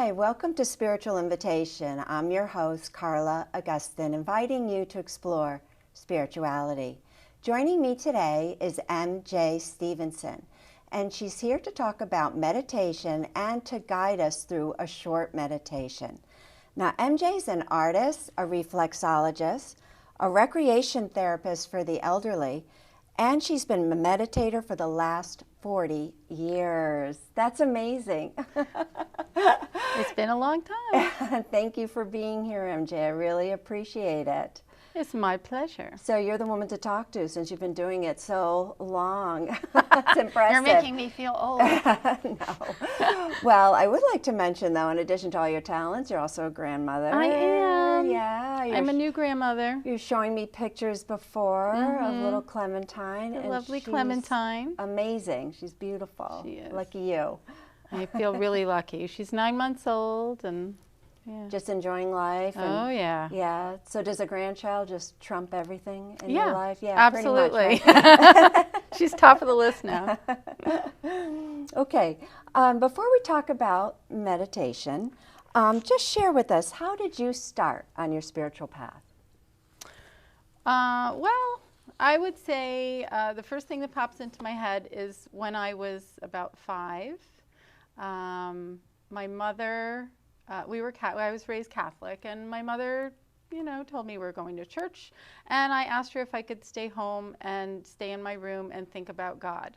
Hi, welcome to Spiritual Invitation. I'm your host, Carla Augustyn, inviting you to explore spirituality. Joining me today is MJ Stevenson, and she's here to talk about meditation and to guide us through a short meditation. Now, MJ's an artist, a reflexologist, a recreation therapist for the elderly, and she's been a meditator for the last 40 years. That's amazing. It's been a long time. Thank you for being here, MJ. I really appreciate it. It's my pleasure. So you're the woman to talk to since you've been doing it so long. It's impressive. You're making me feel old. No. Well, I would like to mention, though, in addition to all your talents, you're also a grandmother. I am. Yeah. I'm a new grandmother. You're showing me pictures before of little Clementine. The and lovely she's Clementine. Amazing. She's beautiful. She is. Lucky you. I feel really lucky. She's 9 months old and Just enjoying life. Oh, yeah. Yeah. So does a grandchild just trump everything in Yeah, your life? Yeah, absolutely. Pretty much, right? She's top of the list now. Okay. Before we talk about meditation, just share with us, how did you start on your spiritual path? Well, I would say the first thing that pops into my head is when I was about 5. My mother, I was raised Catholic, and my mother, told me we were going to church, and I asked her if I could stay home and stay in my room and think about God.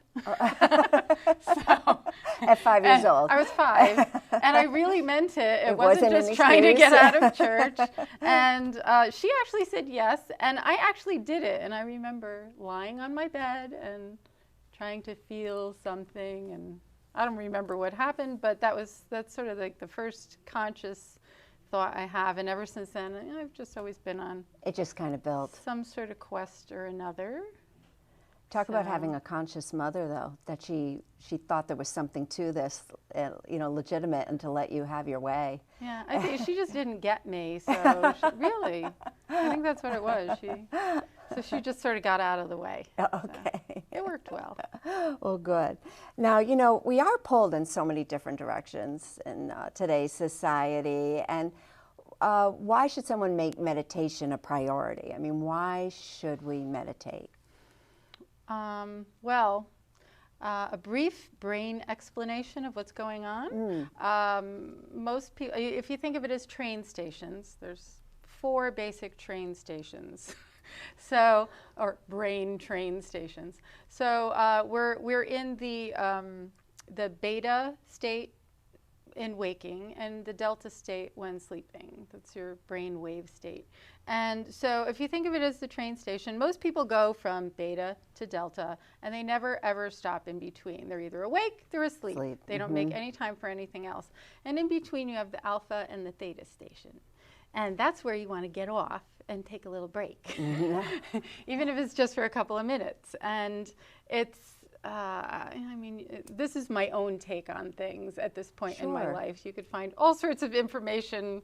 At 5 years old. I was 5, and I really meant it. It wasn't an just trying to excuse. get out of church. And she actually said yes, and I actually did it. And I remember lying on my bed and trying to feel something, and I don't remember what happened, but that's sort of like the first conscious thought I have. And ever since then, I've just always been on It just kind of built. some sort of quest or another. Talk about having a conscious mother, though, that she thought there was something to this, legitimate, and to let you have your way. Yeah, I think she just didn't get me. So really, I think that's what it was. So she just sort of got out of the way. Okay. So it worked well. Well, good. Now, we are pulled in so many different directions in today's society. And why should someone make meditation a priority? I mean, why should we meditate? Well, a brief brain explanation of what's going on. Most people, if you think of it as train stations, there's 4 basic train stations. Or brain train stations. So we're in the beta state in waking, and the delta state when sleeping. That's your brain wave state. And so if you think of it as the train station, most people go from beta to delta, and they never ever stop in between. They're either awake, they're asleep. They don't make any time for anything else. And in between you have the alpha and the theta station. And that's where you want to get off and take a little break, even if it's just for a couple of minutes. And it's, this is my own take on things at this point in my life. You could find all sorts of information,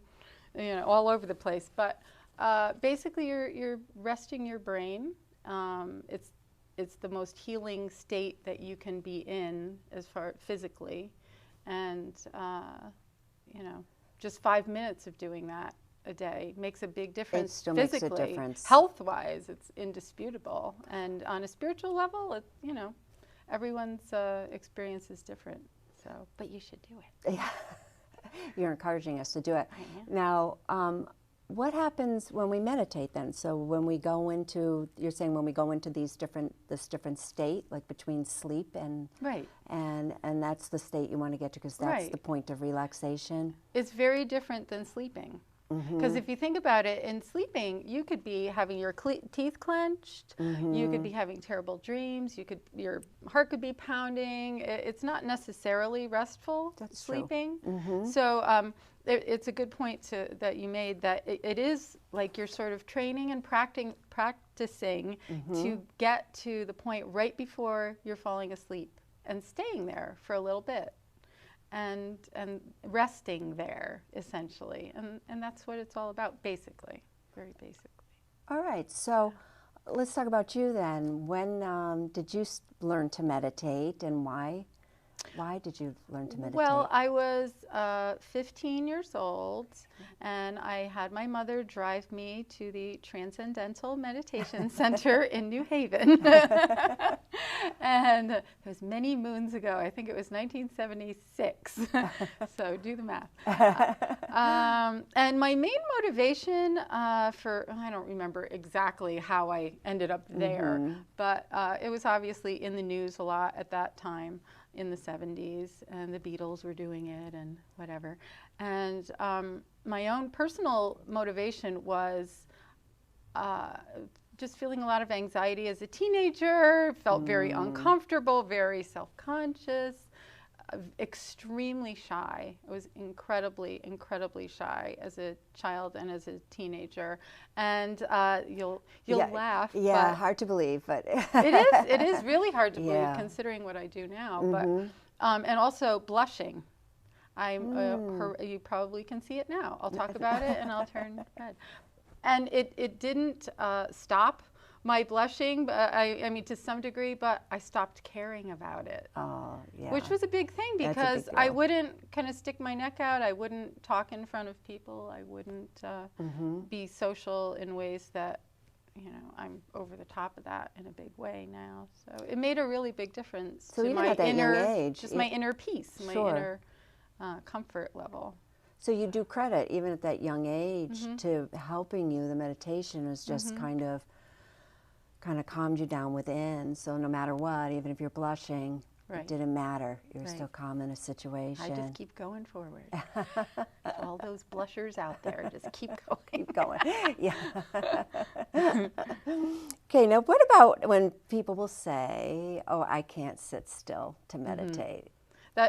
all over the place. But basically, you're resting your brain. It's the most healing state that you can be in as far physically, and just 5 minutes of doing that a day makes a big difference. It still physically. makes a difference. Health-wise, it's indisputable. And on a spiritual level, everyone's experience is different. So, but you should do it. Yeah. You're encouraging us to do it. I am. Now, what happens when we meditate then? So when we go into, you're saying when we go into this different state, like between sleep and Right. and that's the state you want to get to, because that's Right. the point of relaxation. It's very different than sleeping. Because if you think about it, in sleeping, you could be having your teeth clenched, you could be having terrible dreams, your heart could be pounding. It's not necessarily restful, That's sleeping. True. So it's a good point that you made, that it is like you're sort of training and practicing to get to the point right before you're falling asleep and staying there for a little bit. And resting there, essentially. And that's what it's all about, basically, very basically. All right, so let's talk about you then. When did you learn to meditate, and why? Why did you learn to meditate? Well, I was 15 years old, and I had my mother drive me to the Transcendental Meditation Center in New Haven. And it was many moons ago. I think it was 1976. So do the math. And my main motivation I don't remember exactly how I ended up there, but it was obviously in the news a lot at that time in the 70s, and the Beatles were doing it and whatever. And my own personal motivation was just feeling a lot of anxiety as a teenager, felt very uncomfortable, very self-conscious, extremely shy. I was incredibly, incredibly shy as a child and as a teenager. And you'll laugh. Yeah, hard to believe, but it is really hard to believe considering what I do now. But and also blushing. You probably can see it now. I'll talk about it and I'll turn red. And it didn't stop my blushing, I mean, to some degree, but I stopped caring about it. Oh, yeah. Which was a big thing because I wouldn't kind of stick my neck out. I wouldn't talk in front of people. I wouldn't be social in ways that, I'm over the top of that in a big way now. So it made a really big difference to my inner, just my inner peace, my inner comfort level. So you do credit, even at that young age, to helping you. The meditation was just kind of calmed you down within. So no matter what, even if you're blushing, it didn't matter. You were still calm in a situation. I just keep going forward. All those blushers out there, just keep going. Keep going. Yeah. Okay, now what about when people will say, oh, I can't sit still to meditate?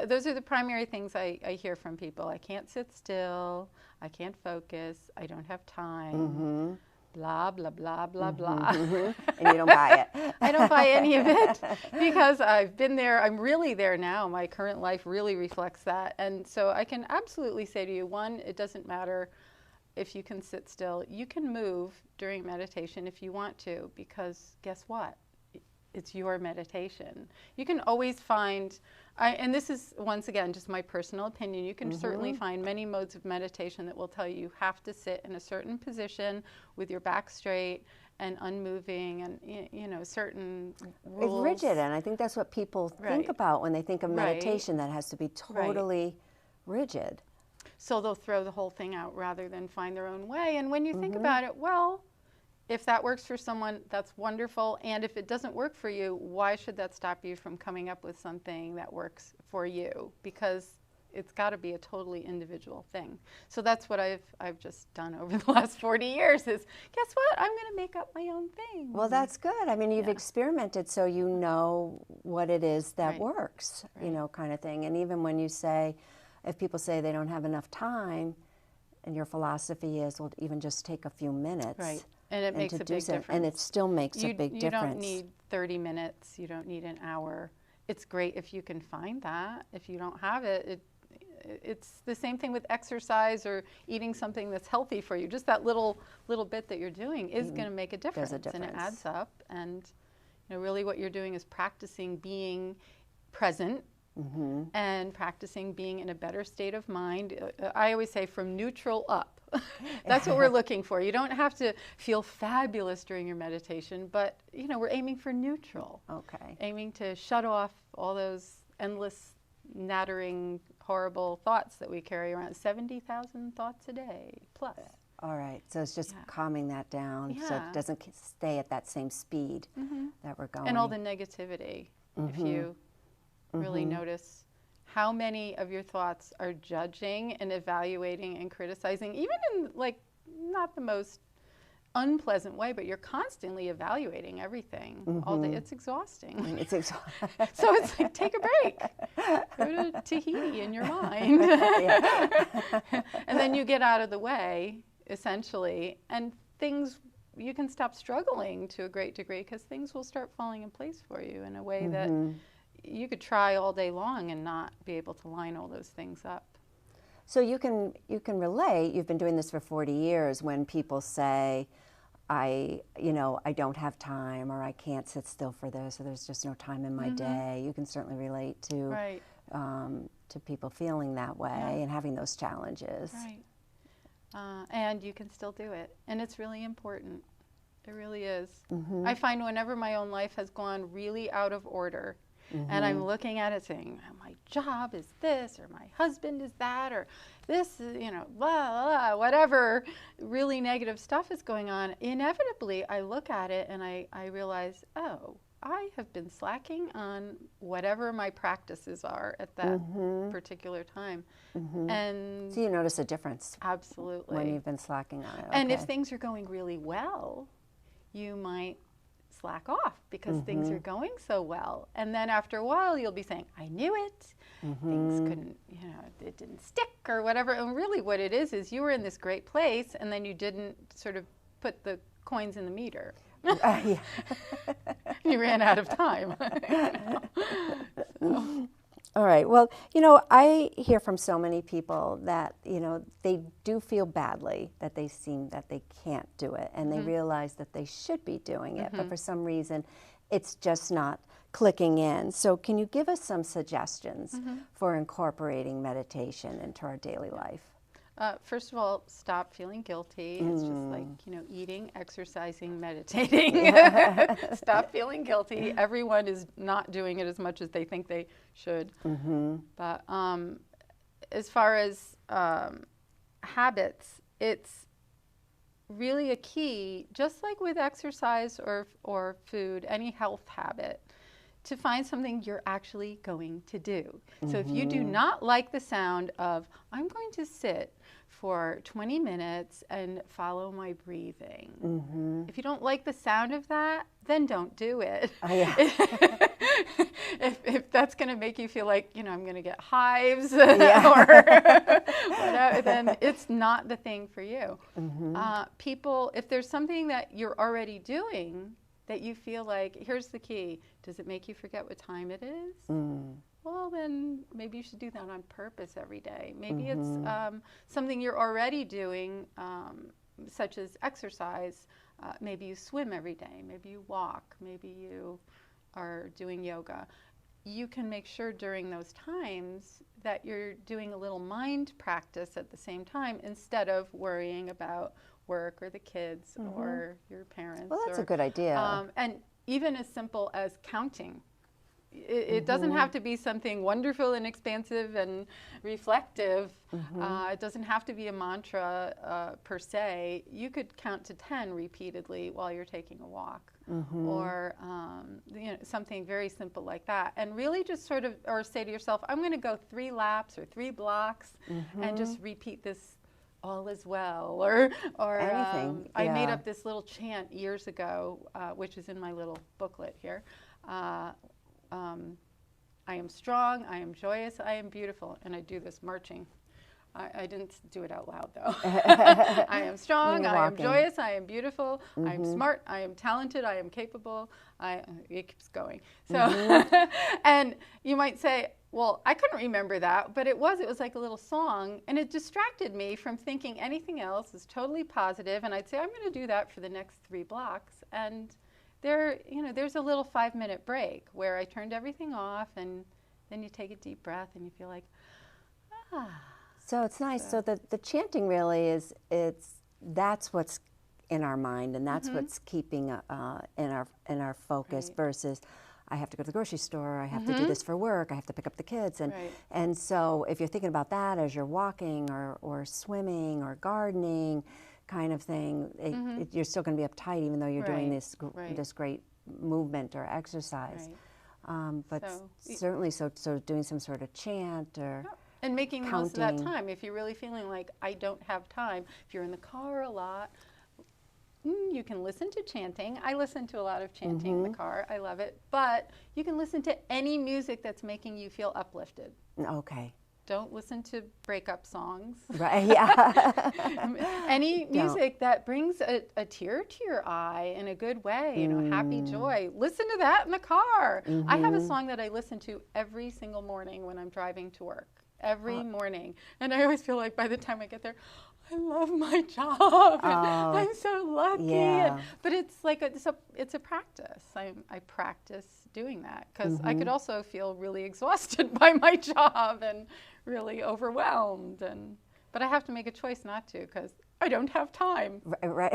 Those are the primary things I hear from people. I can't sit still. I can't focus. I don't have time. Blah, blah, blah, blah, blah. And you don't buy it. I don't buy any of it because I've been there. I'm really there now. My current life really reflects that. And so I can absolutely say to you, one, it doesn't matter if you can sit still. You can move during meditation if you want to, because guess what? It's your meditation. You can always find, and this is, once again, just my personal opinion, you can certainly find many modes of meditation that will tell you have to sit in a certain position with your back straight and unmoving and, certain rules. It's rigid, and I think that's what people think about when they think of meditation, that has to be totally rigid. So they'll throw the whole thing out rather than find their own way. And when you think about it, well, if that works for someone, that's wonderful. And if it doesn't work for you, why should that stop you from coming up with something that works for you? Because it's got to be a totally individual thing. So that's what I've just done over the last 40 years is, guess what? I'm going to make up my own thing. Well, that's good. I mean, you've experimented, so you know what it is that works, kind of thing. And even when you say, if people say they don't have enough time, and your philosophy is, well, even just take a few minutes. Right. And it makes a big difference. And it still makes a big difference. You don't need 30 minutes. You don't need an hour. It's great if you can find that. If you don't have it, it's the same thing with exercise or eating something that's healthy for you. Just that little bit that you're doing is going to make a difference. And it adds up. And really what you're doing is practicing being present and practicing being in a better state of mind. I always say from neutral up. That's what we're looking for. You don't have to feel fabulous during your meditation, but we're aiming for neutral. Okay. Aiming to shut off all those endless, nattering, horrible thoughts that we carry around. 70,000 thoughts a day plus. All right. So it's just calming that down so it doesn't stay at that same speed that we're going. And all the negativity. If you really notice how many of your thoughts are judging and evaluating and criticizing, even in not the most unpleasant way, but you're constantly evaluating everything all day. It's exhausting. It's exhausting. So it's like, take a break. Go to Tahiti in your mind. And then you get out of the way, essentially, and you can stop struggling to a great degree because things will start falling in place for you in a way that you could try all day long and not be able to line all those things up. So you can relate. You've been doing this for 40 years. When people say, I don't have time, or I can't sit still for this, or there's just no time in my day. You can certainly relate to to people feeling that way and having those challenges. Right. And you can still do it. And it's really important. It really is. I find whenever my own life has gone really out of order, and I'm looking at it saying, my job is this, or my husband is that, or this, blah, blah, whatever really negative stuff is going on, inevitably I look at it and I realize, oh, I have been slacking on whatever my practices are at that particular time. And so you notice a difference. Absolutely. When you've been slacking on it. And if things are going really well, you might slack off because things are going so well. And then after a while, you'll be saying, I knew it. Things couldn't, it didn't stick or whatever. And really what it is you were in this great place and then you didn't sort of put the coins in the meter. You ran out of time. So. All right. Well, I hear from so many people that, they do feel badly that they seem that they can't do it and they realize that they should be doing it, but for some reason it's just not clicking in. So can you give us some suggestions for incorporating meditation into our daily life? First of all, stop feeling guilty. It's just like, eating, exercising, meditating. Stop feeling guilty. Everyone is not doing it as much as they think they should. But as far as habits, it's really a key, just like with exercise or food, any health habit, to find something you're actually going to do. So if you do not like the sound of, I'm going to sit for 20 minutes and follow my breathing. If you don't like the sound of that, then don't do it. If that's going to make you feel like, I'm going to get hives or whatever, then it's not the thing for you. People, if there's something that you're already doing that you feel like, here's the key, does it make you forget what time it is? Well, then maybe you should do that on purpose every day. Maybe it's something you're already doing, such as exercise. Maybe you swim every day. Maybe you walk. Maybe you are doing yoga. You can make sure during those times that you're doing a little mind practice at the same time instead of worrying about work or the kids or your parents. Well, that's a good idea. And even as simple as counting. It doesn't have to be something wonderful and expansive and reflective. It doesn't have to be a mantra per se. You could count to 10 repeatedly while you're taking a walk, or something very simple like that. And really just sort of, or say to yourself, I'm going to go 3 laps or 3 blocks and just repeat this all is well, or anything. I made up this little chant years ago, which is in my little booklet here. I am strong, I am joyous, I am beautiful. And I do this marching. I didn't do it out loud, though. I am strong, I am joyous, I am beautiful, I am smart, I am talented, I am capable. It keeps going. So, and you might say, well, I couldn't remember that, but it was like a little song, and it distracted me from thinking anything else is totally positive. And I'd say, I'm going to do that for the next 3 blocks. And there's a little 5-minute break where I turned everything off, and then you take a deep breath and you feel like, So it's nice. So the chanting really that's what's in our mind, and that's what's keeping in our focus versus I have to go to the grocery store, I have to do this for work, I have to pick up the kids. And so if you're thinking about that as you're walking or swimming or gardening kind of thing, you're still going to be uptight even though you're doing this great movement or exercise. But certainly so doing some sort of chant or and making the most of that time. If you're really feeling like I don't have time, if you're in the car a lot, you can listen to chanting. I listen to a lot of chanting in the car. I love it. But you can listen to any music that's making you feel uplifted. Okay. Don't listen to breakup songs. Right, yeah. Any music that brings a tear to your eye in a good way, happy joy. Listen to that in the car. I have a song that I listen to every single morning when I'm driving to work. Every morning. And I always feel like by the time I get there, I love my job. I'm so lucky. Yeah. But it's like it's a practice. I practice doing that because I could also feel really exhausted by my job and really overwhelmed. But I have to make a choice not to because I don't have time. Right.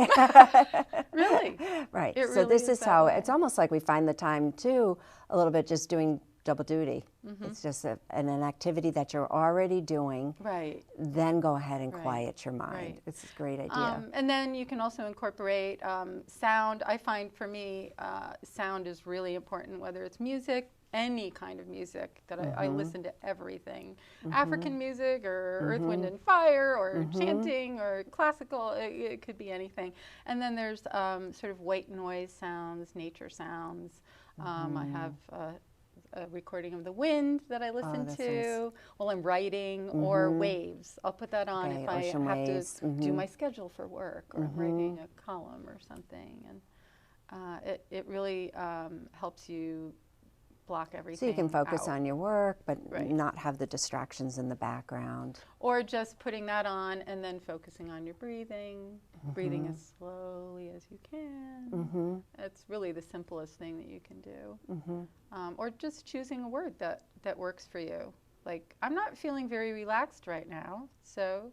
Really. Right. It So really this is how way. it's almost like we find the time too, a little bit just doing double duty. It's just an activity that you're already doing. Right. Then go ahead and Right. quiet your mind. Right. It's a great idea. And then you can also incorporate sound. I find for me, sound is really important, whether it's music, any kind of music that I listen to everything. African music or Earth, Wind, and Fire or chanting or classical, it could be anything. And then there's sort of white noise sounds, nature sounds. I have a recording of the wind that I listen to while I'm writing, or waves. I'll put that on if I have waves. to do my schedule for work, or I'm writing a column or something. And it really helps you block everything So you can focus out. on your work, but Right. not have the distractions in the background. Or just putting that on and then focusing on your breathing, breathing as slowly as you can. It's really the simplest thing that you can do. Or just choosing a word that works for you. Like, I'm not feeling very relaxed right now, so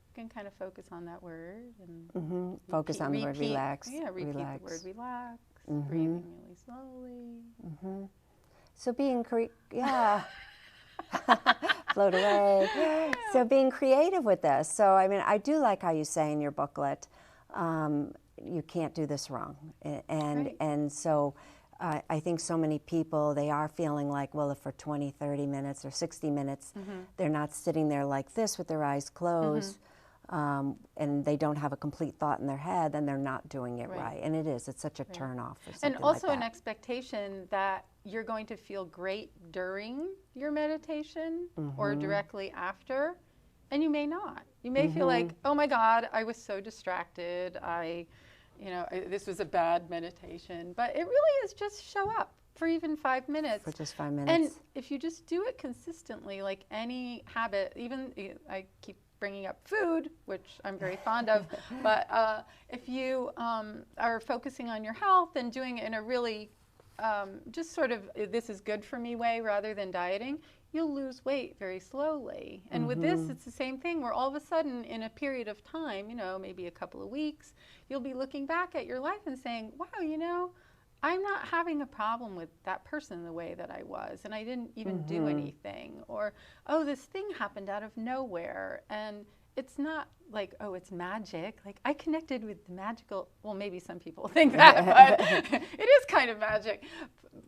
you can kind of focus on that word. And Focus on the word relax. Yeah, repeat relax. the word relax, breathing really slowly. So being float away. So being creative with this. So I mean, I do like how you say in your booklet, you can't do this wrong, and so I think so many people, they are feeling like, well, if for 20, 30 minutes or 60 minutes, they're not sitting there like this with their eyes closed. And they don't have a complete thought in their head, then they're not doing it right. And it's such a turn off or something. And also like an that. expectation that you're going to feel great during your meditation or directly after, and you may not. You may feel like, oh my God, I was so distracted. This was a bad meditation. But it really is just show up for even 5 minutes. For just 5 minutes. And if you just do it consistently, like any habit, even I keep bringing up food, which I'm very fond of, but if you are focusing on your health and doing it in a really just sort of this is good for me way rather than dieting, you'll lose weight very slowly. And with this, it's the same thing, where all of a sudden in a period of time, maybe a couple of weeks, you'll be looking back at your life and saying, wow, I'm not having a problem with that person the way that I was, and I didn't even do anything. Or, oh, this thing happened out of nowhere. And it's not like, oh, it's magic. Like, I connected with the magical, well, maybe some people think that, but it is kind of magic.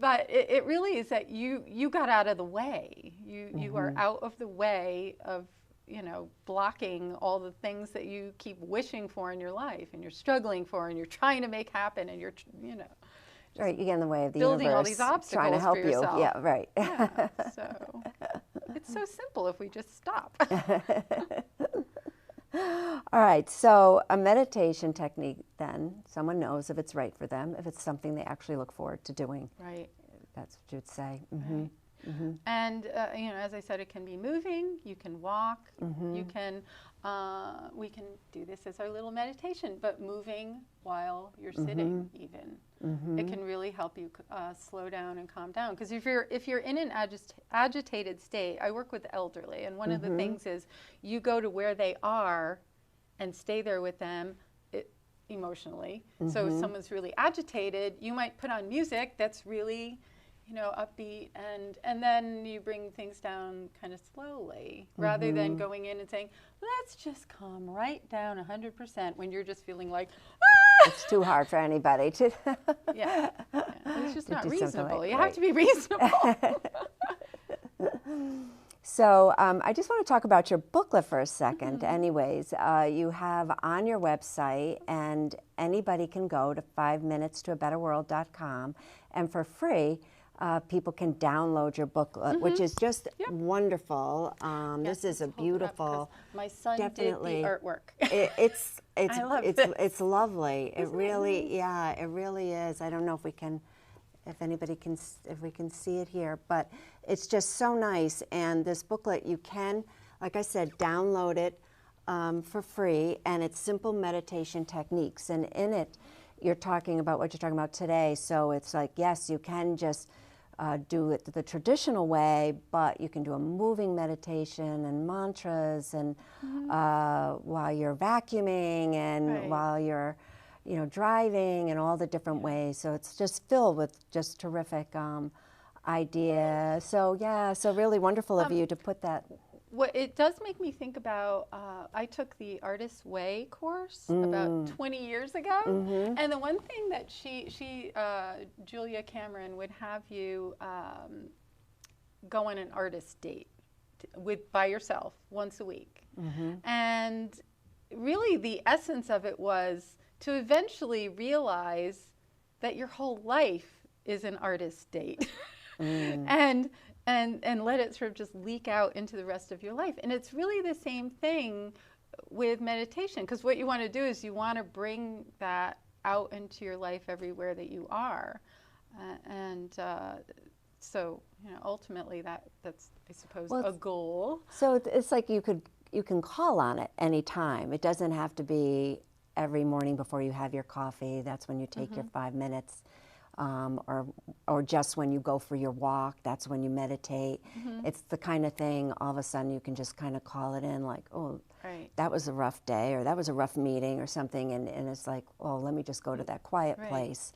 But it really is that you got out of the way. You are out of the way of, blocking all the things that you keep wishing for in your life, and you're struggling for, and you're trying to make happen, and you're. Right, you get in the way of the building universe, all these obstacles trying to help for yourself. you. Yeah, right. Yeah, so it's so simple if we just stop. All right, so a meditation technique then, someone knows if it's right for them, if it's something they actually look forward to doing. Right. That's what you'd say. Right. And, as I said, it can be moving, you can walk, you can, we can do this as our little meditation, but moving while you're sitting even. It can really help you slow down and calm down. Because if you're in an agitated state, I work with the elderly, and one of the things is you go to where they are and stay there with them emotionally. So if someone's really agitated, you might put on music that's really upbeat, and then you bring things down kind of slowly, rather than going in and saying, let's just calm right down 100% when you're just feeling like, ah! It's too hard for anybody to. Yeah. It's just not do something reasonable. like- You have to be reasonable. So I just want to talk about your booklet for a second. Anyways, you have on your website, and anybody can go to 5minutestoabetterworld.com, and for free, people can download your booklet, which is just wonderful. This is a beautiful. My son definitely, did the artwork. It's I love this. it's lovely. Isn't It really, nice? yeah, it really is. I don't know if we can see it here, but it's just so nice. And this booklet, you can, like I said, download it for free, and it's simple meditation techniques. And in it, you're talking about what you're talking about today. So it's like, yes, you can just do it the traditional way, but you can do a moving meditation and mantras, and while you're vacuuming and while you're, driving, and all the different ways. So it's just filled with just terrific ideas. So yeah, so really wonderful of you to put that. What it does make me think about, I took the Artist's Way course about 20 years ago, and the one thing that Julia Cameron would have you go on an artist date by yourself once a week, and really the essence of it was to eventually realize that your whole life is an artist date, and let it sort of just leak out into the rest of your life. And it's really the same thing with meditation, because what you want to do is you want to bring that out into your life everywhere that you are. So ultimately that's, I suppose, a goal. So it's like you can call on it anytime. It doesn't have to be every morning before you have your coffee. That's when you take your 5 minutes. Or just when you go for your walk, that's when you meditate. It's the kind of thing, all of a sudden you can just kind of call it in, like, oh, that was a rough day, or that was a rough meeting or something, and it's like, oh, let me just go to that quiet place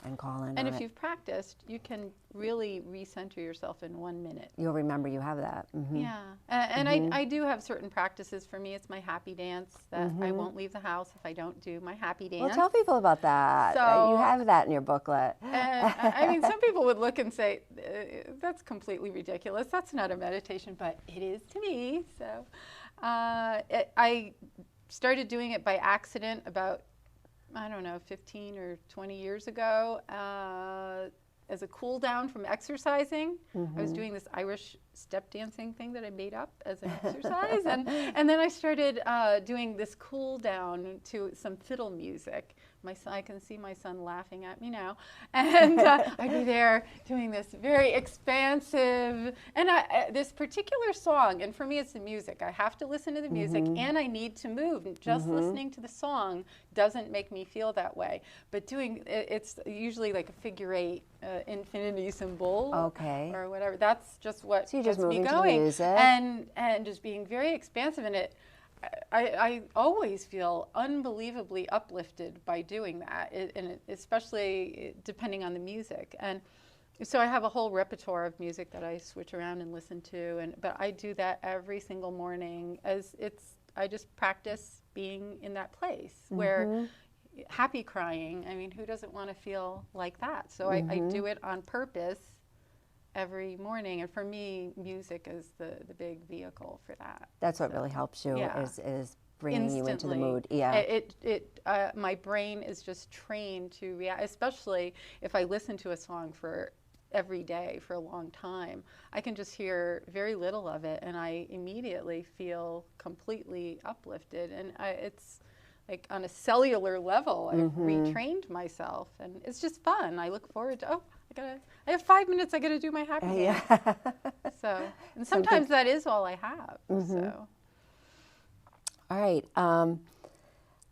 and call in. And if you've practiced, you can really recenter yourself in 1 minute. You'll remember you have that. Yeah, and I do have certain practices. For me, it's my happy dance, that I won't leave the house if I don't do my happy dance. Well, tell people about that. So, you have that in your booklet. And, I mean, some people would look and say, that's completely ridiculous. That's not a meditation, but it is to me. So I started doing it by accident about, I don't know, 15 or 20 years ago, as a cool down from exercising. I was doing this Irish step dancing thing that I made up as an exercise, and then I started doing this cool down to some fiddle music. I can see my son laughing at me now, and I'd be there doing this very expansive, and this particular song, and for me it's the music. I have to listen to the music, and I need to move. Just listening to the song doesn't make me feel that way, but doing it's usually like a figure 8 infinity symbol, or whatever. That's just what gets me going, and just being very expansive in it. I always feel unbelievably uplifted by doing that, and especially depending on the music. And so I have a whole repertoire of music that I switch around and listen to, but I do that every single morning. I just practice being in that place where happy crying. I mean, who doesn't want to feel like that? So I do it on purpose every morning, and for me, music is the big vehicle for that. That's what really helps you, is bringing Instantly. you into the mood. Yeah. My brain is just trained to react, especially if I listen to a song for every day for a long time. I can just hear very little of it, and I immediately feel completely uplifted. And it's like on a cellular level, I've retrained myself, and it's just fun. I look forward to, I have 5 minutes, I got to do my happy dance. So, and sometimes that is all I have. So. All right.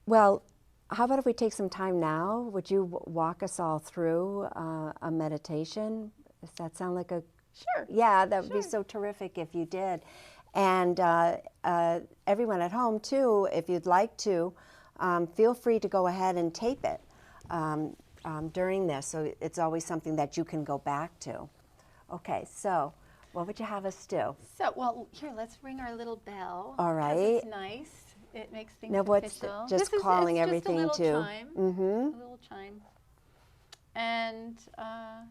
Well, how about if we take some time now? Would you walk us all through a meditation? Does that sound like a... Sure. Yeah, that would be so terrific if you did. And everyone at home, too, if you'd like to, feel free to go ahead and tape it during this, so it's always something that you can go back to. Okay, so what would you have us do? So, well, here, let's ring our little bell. All right. It's nice. It makes things now, what's official. Just calling it's everything just a little chime. Mm-hmm. A little chime. And,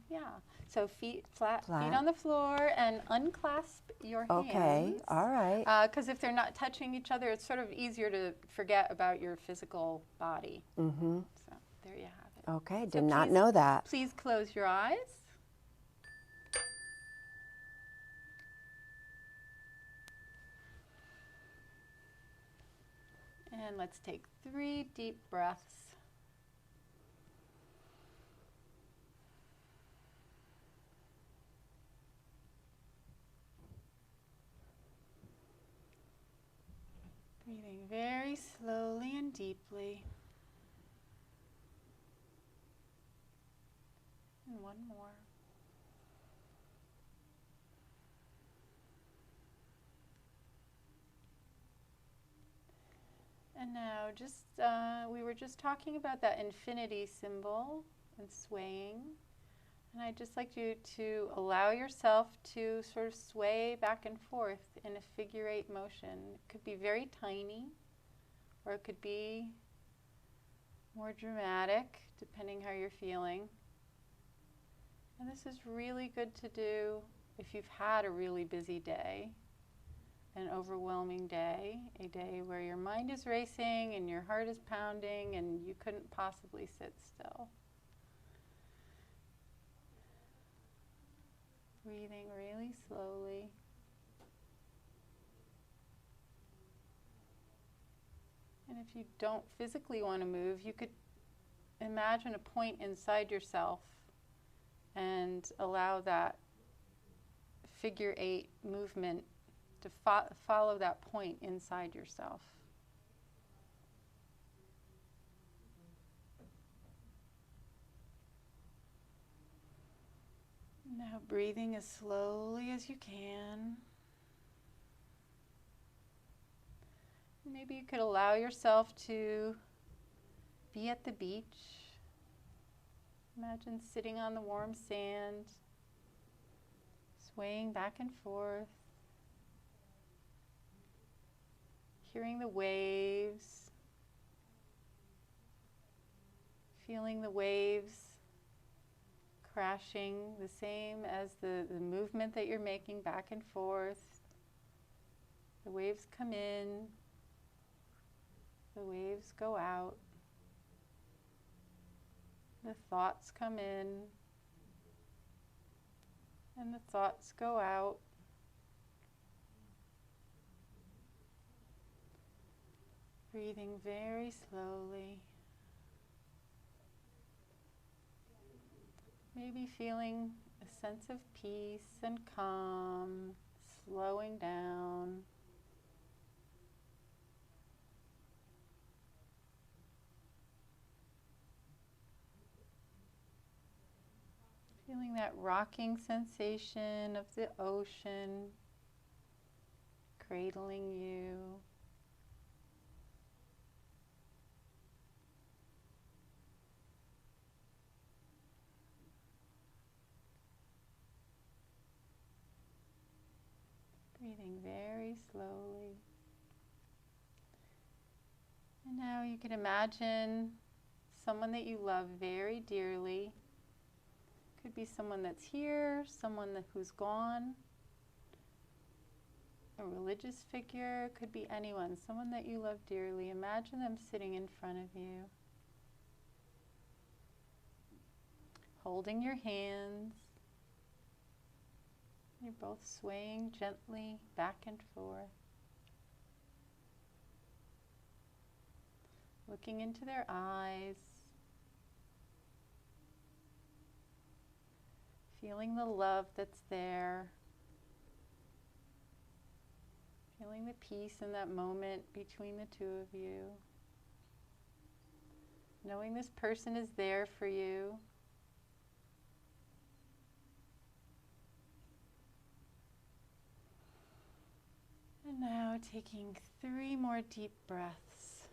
yeah. So feet flat, feet on the floor, and unclasp your hands. Okay, all right. Because if they're not touching each other, it's sort of easier to forget about your physical body. Mm-hmm. So there you have it. Okay, did not know that. Please close your eyes. And let's take 3 deep breaths. Breathing very slowly and deeply. And one more. And now we were just talking about that infinity symbol and swaying. And I'd just like you to allow yourself to sort of sway back and forth in a figure eight motion. It could be very tiny, or it could be more dramatic, depending how you're feeling. And this is really good to do if you've had a really busy day, an overwhelming day, a day where your mind is racing and your heart is pounding and you couldn't possibly sit still. Breathing really slowly. And if you don't physically want to move, you could imagine a point inside yourself and allow that figure eight movement to follow that point inside yourself. Now breathing as slowly as you can. Maybe you could allow yourself to be at the beach. Imagine sitting on the warm sand, swaying back and forth, hearing the waves, feeling the waves crashing, the same as the movement that you're making back and forth. The waves come in, the waves go out, the thoughts come in, and the thoughts go out. Breathing very slowly. Maybe feeling a sense of peace and calm, slowing down. Feeling that rocking sensation of the ocean cradling you. Breathing very slowly. And now you can imagine someone that you love very dearly. Could be someone that's here, someone who's gone, a religious figure, could be anyone, someone that you love dearly. Imagine them sitting in front of you, holding your hands. You're both swaying gently back and forth, looking into their eyes, feeling the love that's there, feeling the peace in that moment between the two of you, knowing this person is there for you. And now taking 3 more deep breaths.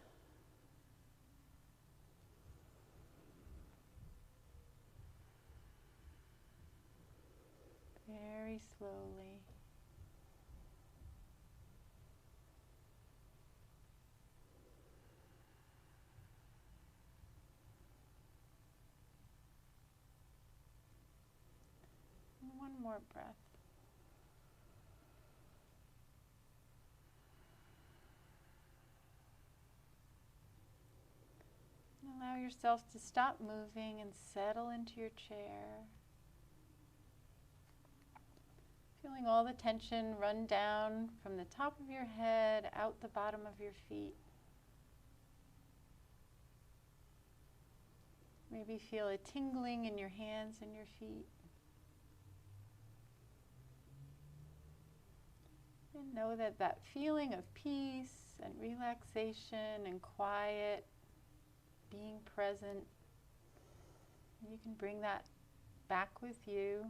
Very slowly. And 1 more breath. Allow yourself to stop moving and settle into your chair. Feeling all the tension run down from the top of your head, out the bottom of your feet. Maybe feel a tingling in your hands and your feet. And know that that feeling of peace and relaxation and quiet, being present. You can bring that back with you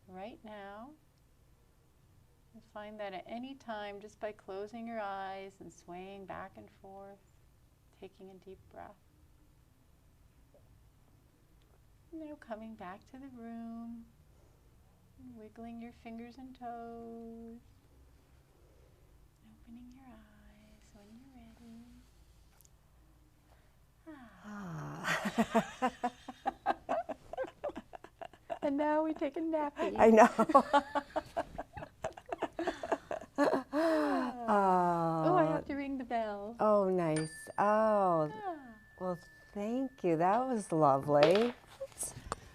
right now. You find that at any time, just by closing your eyes and swaying back and forth, taking a deep breath. Now coming back to the room, wiggling your fingers and toes, opening your eyes when you're ready. And now we take a nappy. I know. Oh, I have to ring the bell. Oh, nice. Oh, well, thank you. That was lovely.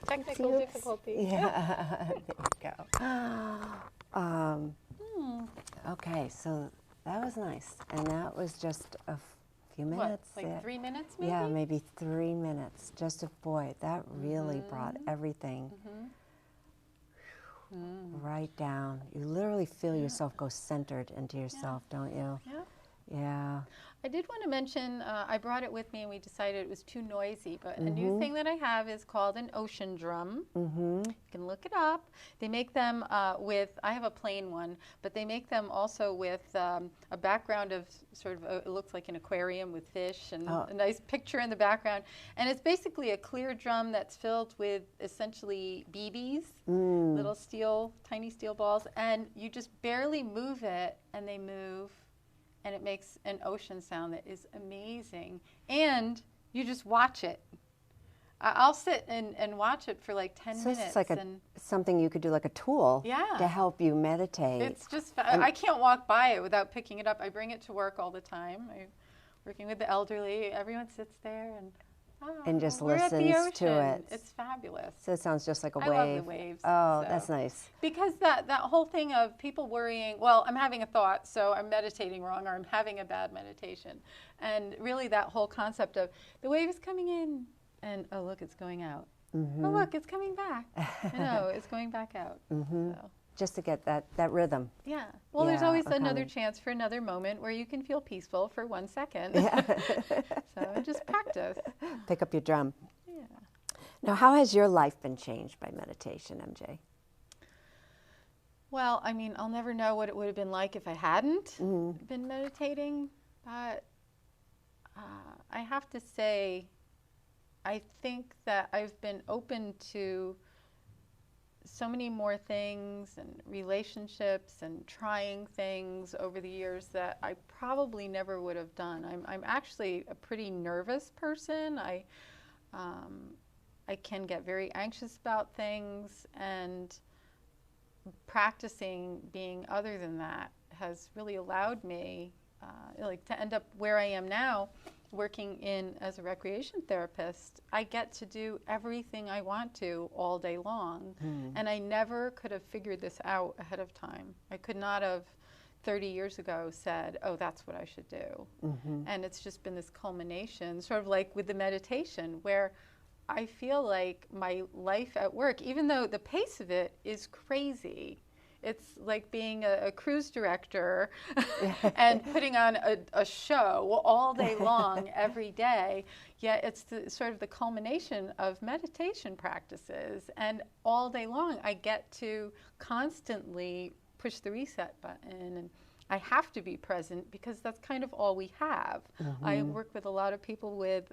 Technical difficulty. Yeah, there you go. Okay, so that was nice. And that was just a few minutes. What, like 3 minutes maybe? Yeah, maybe 3 minutes. Just a boy, that really brought everything right down. You literally feel yourself go centered into yourself, don't you? Yeah. Yeah. I did want to mention, I brought it with me and we decided it was too noisy, but a new thing that I have is called an ocean drum. You can look it up. They make them with, I have a plain one, but they make them also with a background of sort of, it looks like an aquarium with fish and a nice picture in the background. And it's basically a clear drum that's filled with essentially BBs, little steel, tiny steel balls, and you just barely move it and they move. And it makes an ocean sound that is amazing. And you just watch it. I'll sit and watch it for like 10 minutes. It's like something you could do like a tool to help you meditate. It's just, I can't walk by it without picking it up. I bring it to work all the time. I'm working with the elderly. Everyone sits there and just we're at the listens ocean. to it. It's fabulous. So it sounds just like a wave. I love the waves. Oh, so. That's nice. Because that whole thing of people worrying, well, I'm having a thought, so I'm meditating wrong, or I'm having a bad meditation. And really that whole concept of the wave is coming in, and oh, look, it's going out. Oh, look, it's coming back. No, it's going back out. So. Just to get that rhythm. Yeah. Well, there's always another chance for another moment where you can feel peaceful for 1 second. So just practice. Pick up your drum. Yeah. Now, how has your life been changed by meditation, MJ? Well, I mean, I'll never know what it would have been like if I hadn't been meditating, but I have to say, I think that I've been open to so many more things and relationships and trying things over the years that I probably never would have done. I'm actually a pretty nervous person. I can get very anxious about things, and practicing being other than that has really allowed me like to end up where I am now, working as a recreation therapist. I get to do everything I want to all day long. And I never could have figured this out ahead of time. I could not have 30 years ago said, oh, that's what I should do. And it's just been this culmination, sort of like with the meditation, where I feel like my life at work, even though the pace of it is crazy, it's like being a cruise director and putting on a show all day long, every day. Yet it's sort of the culmination of meditation practices. And all day long, I get to constantly push the reset button. And I have to be present because that's kind of all we have. I work with a lot of people with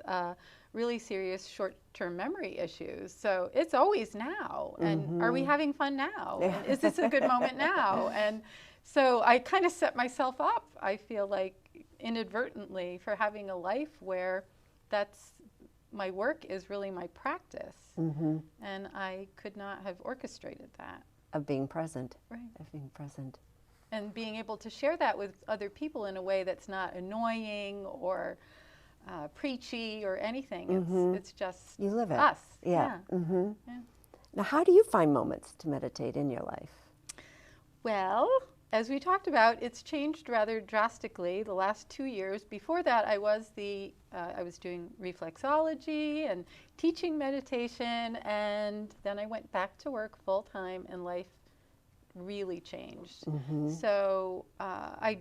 really serious short-term memory issues. So it's always now. And are we having fun now? And is this a good moment now? And so I kind of set myself up, I feel like, inadvertently for having a life where my work is really my practice. And I could not have orchestrated that. Of being present. Right. Of being present. And being able to share that with other people in a way that's not annoying or preachy or anything. It's just you live it. Us. Yeah. Yeah. Now, how do you find moments to meditate in your life? Well, as we talked about, it's changed rather drastically the last 2 years. Before that, I was doing reflexology and teaching meditation, and then I went back to work full time, and life really changed. So I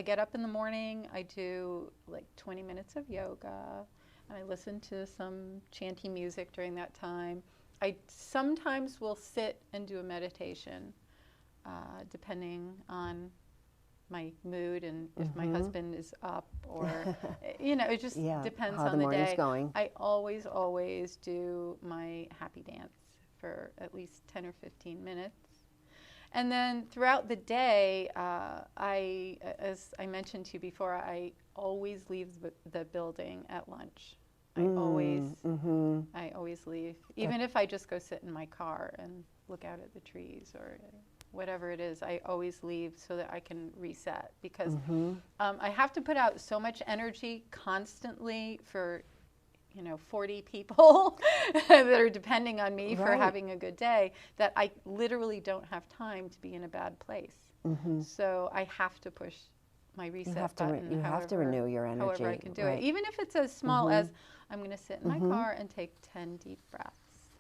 get up in the morning, I do like 20 minutes of yoga, and I listen to some chanty music during that time. I sometimes will sit and do a meditation, depending on my mood and if my husband is up, or it just depends how on the day. Going. I always do my happy dance for at least 10 or 15 minutes. And then throughout the day, as I mentioned to you before, I always leave the building at lunch. I always leave, even if I just go sit in my car and look out at the trees or whatever it is. I always leave so that I can reset, because I have to put out so much energy constantly for 40 people that are depending on me for having a good day, that I literally don't have time to be in a bad place. So I have to push my reset button. You have to renew your energy. However I can do it. Even if it's as small as I'm going to sit in my car and take 10 deep breaths.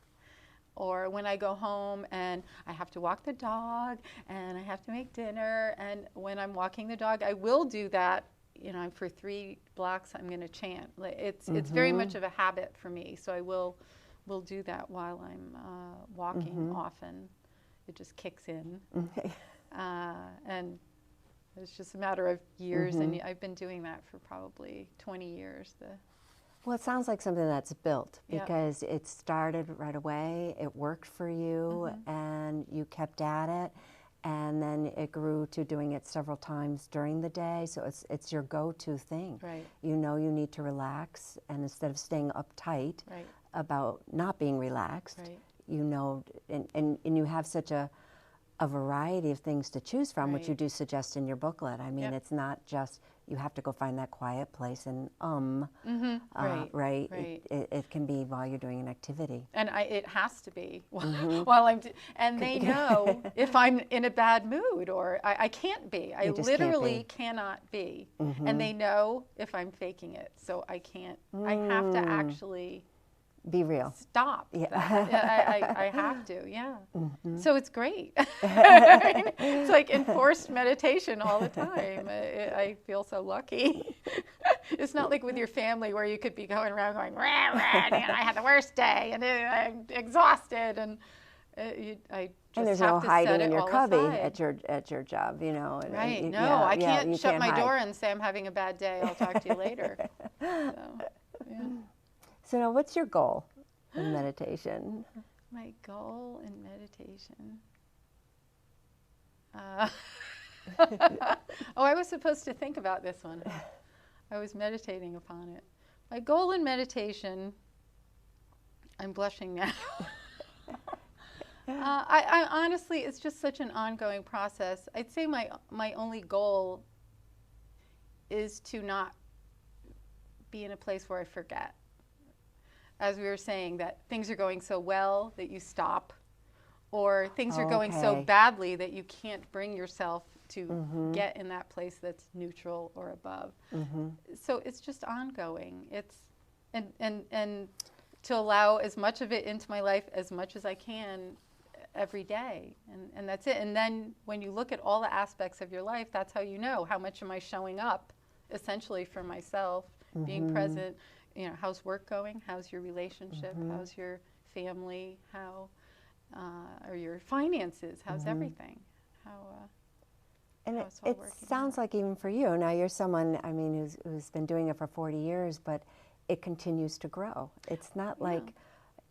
Or when I go home and I have to walk the dog and I have to make dinner, and when I'm walking the dog, I will do that. For 3 blocks, I'm going to chant. It's very much of a habit for me, so I will do that while I'm walking often. It just kicks in, and it's just a matter of years, and I've been doing that for probably 20 years. Well, it sounds like something that's built, because it started right away, it worked for you, and you kept at it. And then it grew to doing it several times during the day. So it's your go-to thing. Right. You need to relax, and instead of staying uptight about not being relaxed, and you have such a variety of things to choose from, which you do suggest in your booklet. I mean, it's not just you have to go find that quiet place and It can be while you're doing an activity. And it has to be while I'm and they know if I'm in a bad mood, or I can't be. I literally cannot be. And they know if I'm faking it. So I can't. I have to actually be real. Stop. I have to, So it's great. It's like enforced meditation all the time. I feel so lucky. It's not like with your family where you could be going around going, rah, rah, I had the worst day and I'm exhausted, and I just and there's have no to hiding set in it your all cubby aside. at your job, Right. No, I can't shut my door and say I'm having a bad day. I'll talk to you later. So now, what's your goal in meditation? My goal in meditation. I was supposed to think about this one. I was meditating upon it. My goal in meditation, I'm blushing now. I honestly, it's just such an ongoing process. I'd say my only goal is to not be in a place where I forget. As we were saying, that things are going so well that you stop, or things are going so badly that you can't bring yourself to get in that place that's neutral or above. So it's just ongoing. It's and to allow as much of it into my life as much as I can every day, and that's it. And then when you look at all the aspects of your life, that's how you know how much am I showing up essentially for myself, being present. How's work going? How's your relationship? How's your family? How are your finances? How's everything? And it sounds like even for you, now you're someone, I mean, who's been doing it for 40 years, but it continues to grow. It's not like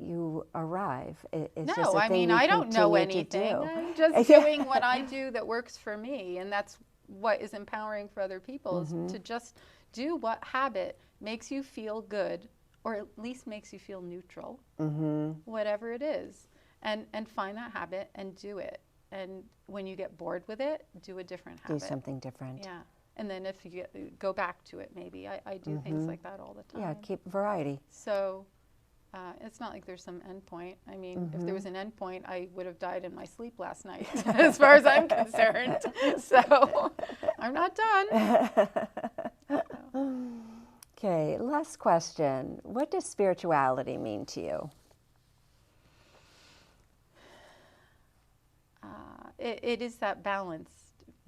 you arrive. It's just a thing I don't know anything. I'm just doing what I do that works for me, and that's what is empowering for other people, is to just do what habit makes you feel good, or at least makes you feel neutral, whatever it is, and find that habit and do it. And when you get bored with it, do a different habit. Do something different. Yeah. And then if you go back to it, maybe. I do things like that all the time. Yeah, keep variety. So it's not like there's some end point. I mean, if there was an end point, I would have died in my sleep last night, as far as I'm concerned. So I'm not done. Okay, last question. What does spirituality mean to you? it is that balance,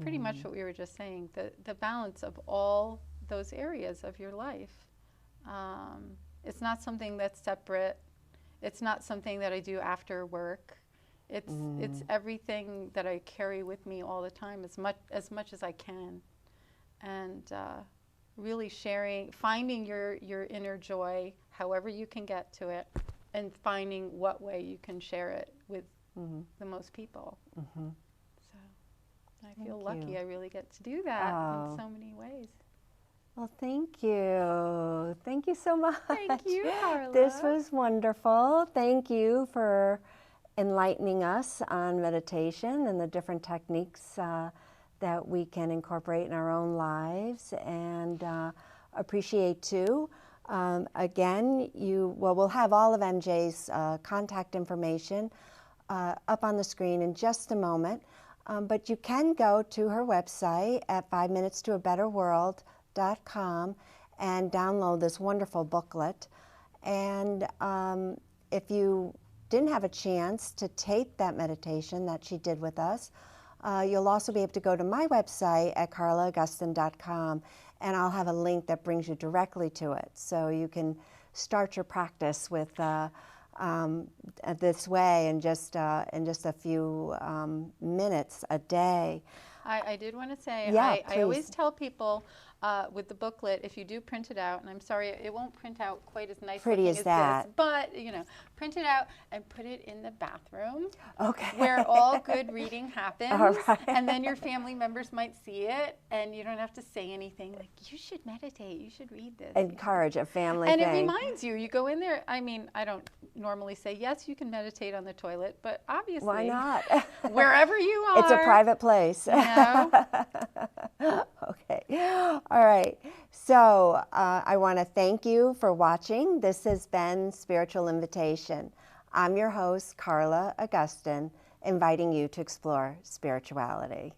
pretty much what we were just saying, the balance of all those areas of your life. It's not something that's separate. It's not something that I do after work. It's everything that I carry with me all the time, as much as I can, and really sharing, finding your inner joy, however you can get to it, and finding what way you can share it with the most people. So I feel lucky I really get to do that in so many ways. Well, thank you. Thank you so much. Thank you, Carla. This was wonderful. Thank you for enlightening us on meditation and the different techniques that we can incorporate in our own lives, and appreciate too. Again, we'll have all of MJ's contact information up on the screen in just a moment, but you can go to her website at 5minutestoabetterworld.com and download this wonderful booklet. And if you didn't have a chance to tape that meditation that she did with us, you'll also be able to go to my website at carlaaugustyn.com, and I'll have a link that brings you directly to it. So you can start your practice with this way in just a few minutes a day. I did want to say, I always tell people with the booklet, if you do print it out, and I'm sorry, it won't print out quite as nice pretty as that. This, but print it out and put it in the bathroom, where all good reading happens. All right. And then your family members might see it, and you don't have to say anything like, you should meditate, you should read this. Encourage a family and thing. It reminds you. You go in there. I mean, I don't normally say, yes, you can meditate on the toilet, but obviously. Why not? Wherever you are. It's a private place. Okay. All right. So I want to thank you for watching. This has been Spiritual Invitation. I'm your host, Carla Augustyn, inviting you to explore spirituality.